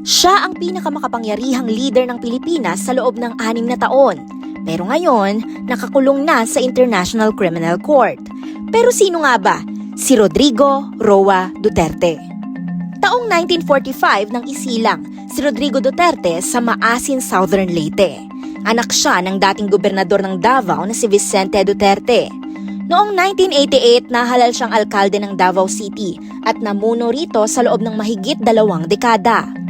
Siya ang pinakamakapangyarihang leader ng Pilipinas sa loob ng 6 na taon. Pero ngayon, nakakulong na sa International Criminal Court. Pero sino nga ba? Si Rodrigo Roa Duterte. Taong 1945 nang isilang si Rodrigo Duterte sa Maasin, Southern Leyte. Anak siya ng dating gobernador ng Davao na si Vicente Duterte. Noong 1988, nahalal siyang alkalde ng Davao City at namuno rito sa loob ng mahigit 2 dekada.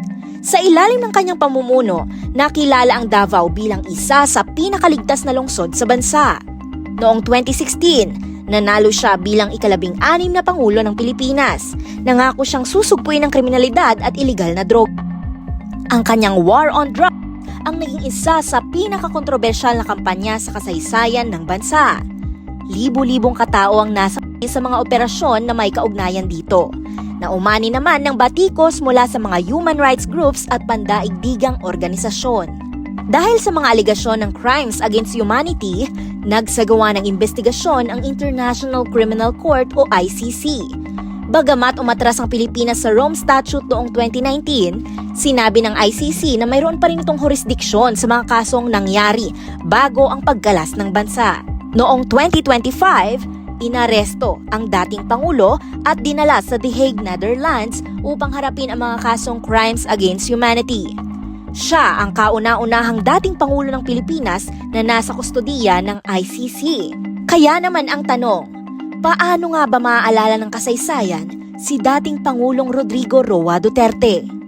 Sa ilalim ng kanyang pamumuno, nakilala ang Davao bilang isa sa pinakaligtas na lungsod sa bansa. Noong 2016, nanalo siya bilang ika-16 na Pangulo ng Pilipinas. Nangako siyang susugpuin ng kriminalidad at iligal na droga. Ang kanyang war on drugs ang naging isa sa pinakakontrobersyal na kampanya sa kasaysayan ng bansa. Libo-libong katao ang nasa sa mga operasyon na may kaugnayan dito. Naumani naman ng batikos mula sa mga human rights groups at pandaigdigang organisasyon. Dahil sa mga alegasyon ng crimes against humanity, nagsagawa ng investigasyon ang International Criminal Court o ICC. Bagamat umatras ang Pilipinas sa Rome Statute noong 2019, sinabi ng ICC na mayroon pa rin itong jurisdiksyon sa mga kasong nangyari bago ang pagkalas ng bansa. Noong 2025, inaresto ang dating Pangulo at dinala sa The Hague, Netherlands upang harapin ang mga kasong crimes against humanity. Siya ang kauna-unahang dating Pangulo ng Pilipinas na nasa kustodiya ng ICC. Kaya naman ang tanong, paano nga ba maaalala ng kasaysayan si dating Pangulong Rodrigo Roa Duterte?